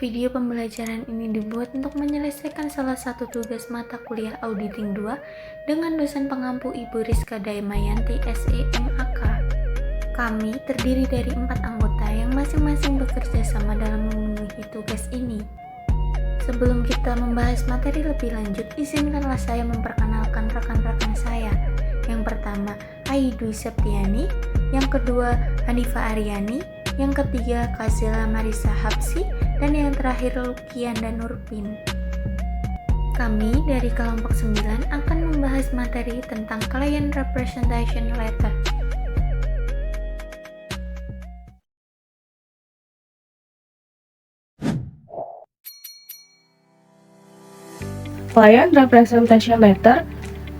Video pembelajaran ini dibuat untuk menyelesaikan salah satu tugas mata kuliah Auditing 2 dengan dosen pengampu Ibu Rizka Daymayanti SEMAK. Kami terdiri dari 4 anggota yang masing-masing bekerja sama dalam memenuhi tugas ini. Sebelum kita membahas materi lebih lanjut, izinkanlah saya memperkenalkan rekan-rekan saya. Yang pertama, Aidwi Septiani, yang kedua, Hanifa Aryani, yang ketiga, Kazela Marisa Hapsi, dan yang terakhir, Lukianda Nurpin. Kami dari kelompok 9 akan membahas materi tentang Client Representation Letter. Client Representation Letter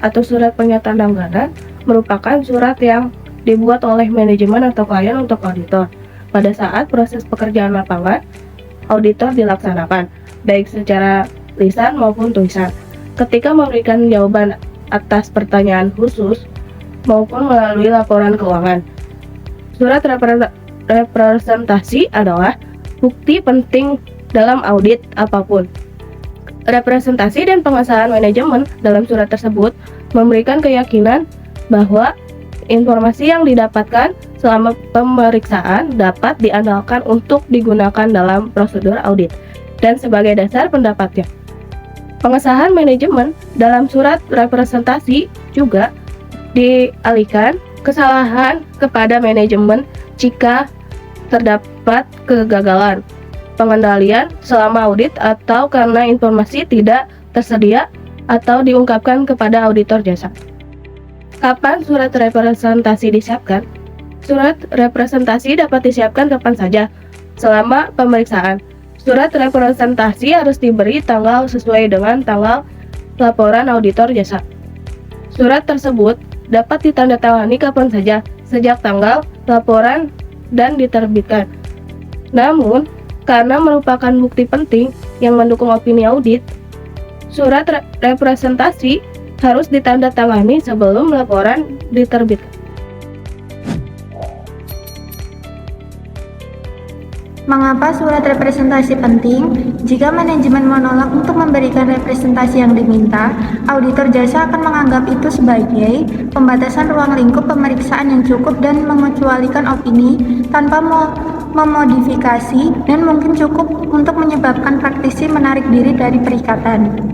atau surat pernyataan langganan merupakan surat yang dibuat oleh manajemen atau klien untuk auditor pada saat proses pekerjaan lapangan auditor dilaksanakan, baik secara lisan maupun tulisan, ketika memberikan jawaban atas pertanyaan khusus maupun melalui laporan keuangan. Surat representasi adalah bukti penting dalam audit apapun. Representasi dan pengesahan manajemen dalam surat tersebut memberikan keyakinan bahwa informasi yang didapatkan selama pemeriksaan dapat diandalkan untuk digunakan dalam prosedur audit dan sebagai dasar pendapatnya. Pengesahan manajemen dalam surat representasi juga dialihkan kesalahan kepada manajemen jika terdapat kegagalan pengendalian selama audit atau karena informasi tidak tersedia atau diungkapkan kepada auditor jasa. Kapan surat representasi disiapkan? Surat representasi dapat disiapkan kapan saja selama pemeriksaan. Surat representasi harus diberi tanggal sesuai dengan tanggal laporan auditor jasa. Surat tersebut dapat ditandatangani kapan saja sejak tanggal laporan dan diterbitkan. Namun, karena merupakan bukti penting yang mendukung opini audit, surat representasi harus ditandatangani sebelum laporan diterbitkan. Mengapa surat representasi penting? Jika manajemen menolak untuk memberikan representasi yang diminta, auditor jasa akan menganggap itu sebagai pembatasan ruang lingkup pemeriksaan yang cukup dan mengecualikan opini tanpa memodifikasi dan mungkin cukup untuk menyebabkan praktisi menarik diri dari perikatan.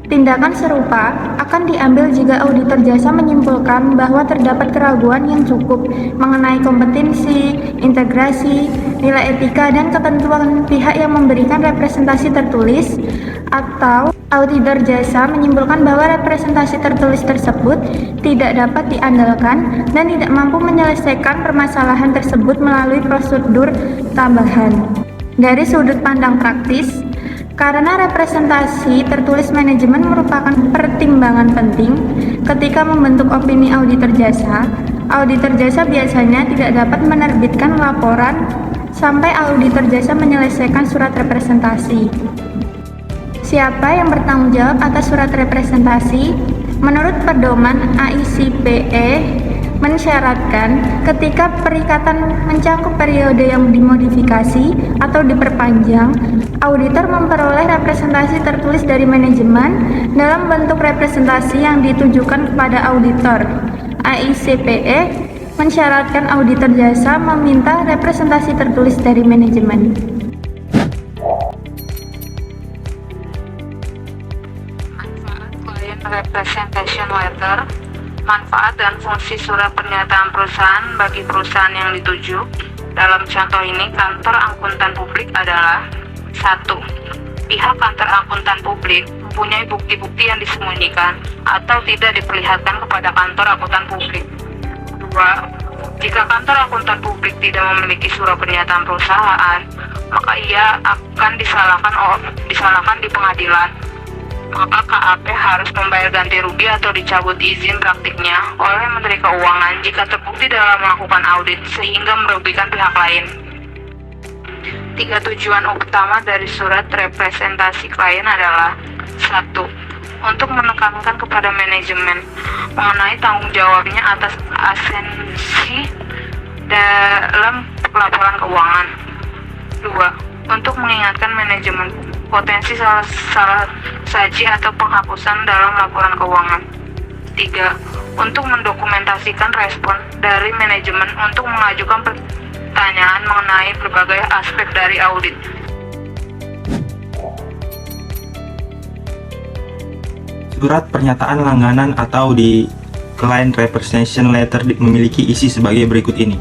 Tindakan serupa akan diambil jika auditor jasa menyimpulkan bahwa terdapat keraguan yang cukup mengenai kompetensi, integrasi, nilai etika, dan ketentuan pihak yang memberikan representasi tertulis, atau auditor jasa menyimpulkan bahwa representasi tertulis tersebut tidak dapat diandalkan dan tidak mampu menyelesaikan permasalahan tersebut melalui prosedur tambahan. Dari sudut pandang praktis, karena representasi tertulis manajemen merupakan pertimbangan penting ketika membentuk opini auditor jasa biasanya tidak dapat menerbitkan laporan sampai auditor jasa menyelesaikan surat representasi. Siapa yang bertanggung jawab atas surat representasi? Menurut pedoman AICPE mensyaratkan ketika perikatan mencakup periode yang dimodifikasi atau diperpanjang, auditor memperoleh representasi tertulis dari manajemen dalam bentuk representasi yang ditujukan kepada auditor. AICPE mensyaratkan auditor jasa meminta representasi tertulis dari manajemen. Manfaat Client Representation Letter. Manfaat dan fungsi surat pernyataan perusahaan bagi perusahaan yang dituju. Dalam contoh ini, kantor akuntan publik adalah 1. Pihak kantor akuntan publik mempunyai bukti-bukti yang disembunyikan atau tidak diperlihatkan kepada kantor akuntan publik. 2. Jika kantor akuntan publik tidak memiliki surat pernyataan perusahaan, maka ia akan disalahkan di pengadilan. Maka KAP harus membayar ganti rugi atau dicabut izin praktiknya oleh Menteri Keuangan jika terbukti dalam melakukan audit sehingga merugikan pihak lain. 3 tujuan utama dari surat representasi klien adalah 1. Untuk menekankan kepada manajemen mengenai tanggung jawabnya atas asensi dalam laporan keuangan. 2. untuk mengingatkan manajemen potensi salah saji atau penghapusan dalam laporan keuangan. 3. Untuk mendokumentasikan respon dari manajemen untuk mengajukan pertanyaan mengenai berbagai aspek dari audit. Surat pernyataan langganan atau di Client Representation Letter memiliki isi sebagai berikut ini.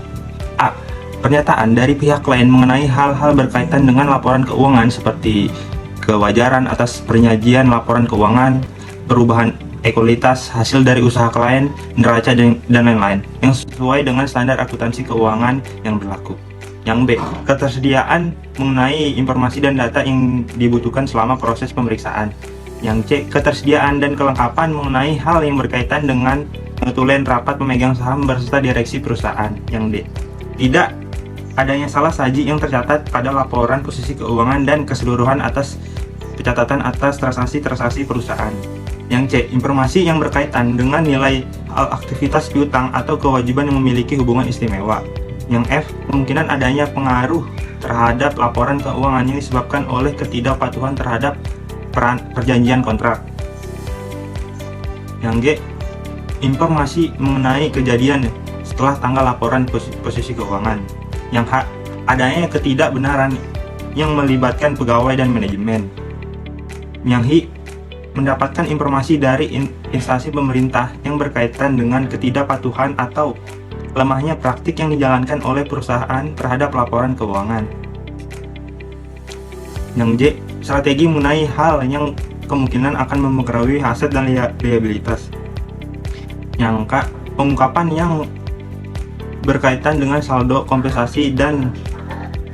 A. Pernyataan dari pihak klien mengenai hal-hal berkaitan dengan laporan keuangan seperti kewajaran atas penyajian laporan keuangan, perubahan ekualitas hasil dari usaha klien, neraca dan lain-lain yang sesuai dengan standar akuntansi keuangan yang berlaku. Yang B. Ketersediaan mengenai informasi dan data yang dibutuhkan selama proses pemeriksaan. Yang C. Ketersediaan dan kelengkapan mengenai hal yang berkaitan dengan pengetulian rapat pemegang saham beserta direksi perusahaan. Yang D. Tidak adanya salah saji yang tercatat pada laporan posisi keuangan dan keseluruhan atas pencatatan atas transaksi perusahaan. Yang C. Informasi yang berkaitan dengan nilai aktivitas piutang atau kewajiban yang memiliki hubungan istimewa. Yang F. Kemungkinan adanya pengaruh terhadap laporan keuangan yang disebabkan oleh ketidakpatuhan terhadap perjanjian kontrak. Yang G. Informasi mengenai kejadian setelah tanggal laporan posisi keuangan. Yang H. Adanya ketidakbenaran yang melibatkan pegawai dan manajemen. Yang I. Mendapatkan informasi dari instansi pemerintah yang berkaitan dengan ketidakpatuhan atau lemahnya praktik yang dijalankan oleh perusahaan terhadap laporan keuangan. Yang J. Strategi mengenai hal yang kemungkinan akan mempengaruhi aset dan liabilitas. Yang K. Pengungkapan yang berkaitan dengan saldo kompensasi dan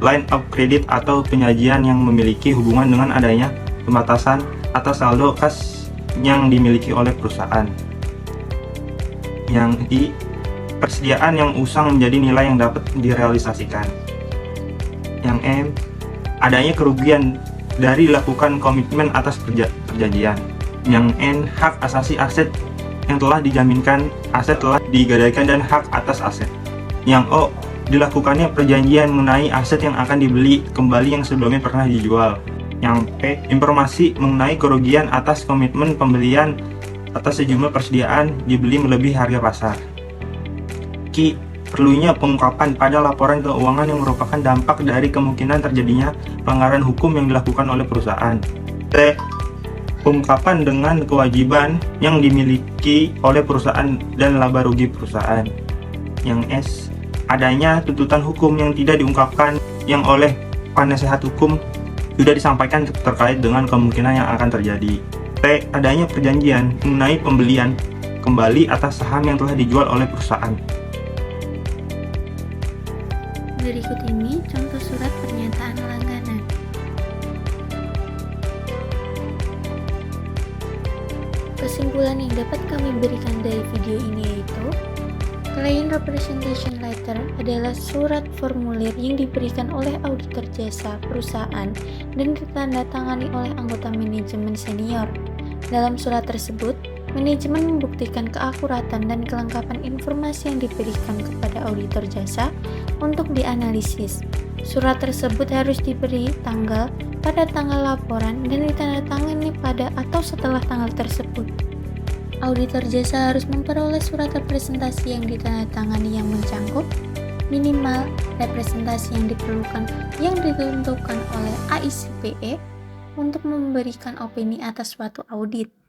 line of credit atau penyajian yang memiliki hubungan dengan adanya pembatasan atas saldo kas yang dimiliki oleh perusahaan. Yang I. Persediaan yang usang menjadi nilai yang dapat direalisasikan. Yang M. Adanya kerugian dari dilakukan komitmen atas perjanjian. Yang N. Hak asasi aset yang telah dijaminkan, aset telah digadaikan dan hak atas aset. Yang O. Dilakukannya perjanjian mengenai aset yang akan dibeli kembali yang sebelumnya pernah dijual. Yang P. Informasi mengenai kerugian atas komitmen pembelian atas sejumlah persediaan dibeli melebihi harga pasar. Q. Perlunya pengungkapan pada laporan keuangan yang merupakan dampak dari kemungkinan terjadinya pelanggaran hukum yang dilakukan oleh perusahaan. T. Pengungkapan dengan kewajiban yang dimiliki oleh perusahaan dan laba rugi perusahaan. Yang S. Adanya tuntutan hukum yang tidak diungkapkan yang oleh penasehat hukum sudah disampaikan terkait dengan kemungkinan yang akan terjadi. T. Adanya perjanjian mengenai pembelian kembali atas saham yang telah dijual oleh perusahaan. Berikut ini contoh surat pernyataan langganan. Kesimpulan yang dapat kami berikan dari video ini yaitu Client Representation Letter adalah surat formulir yang diberikan oleh auditor jasa perusahaan dan ditandatangani oleh anggota manajemen senior. Dalam surat tersebut, manajemen membuktikan keakuratan dan kelengkapan informasi yang diberikan kepada auditor jasa untuk dianalisis. Surat tersebut harus diberi tanggal pada tanggal laporan dan ditandatangani pada atau setelah tanggal tersebut. Auditor jasa harus memperoleh surat representasi yang ditandatangani yang mencakup minimal representasi yang diperlukan yang ditentukan oleh AICPE untuk memberikan opini atas suatu audit.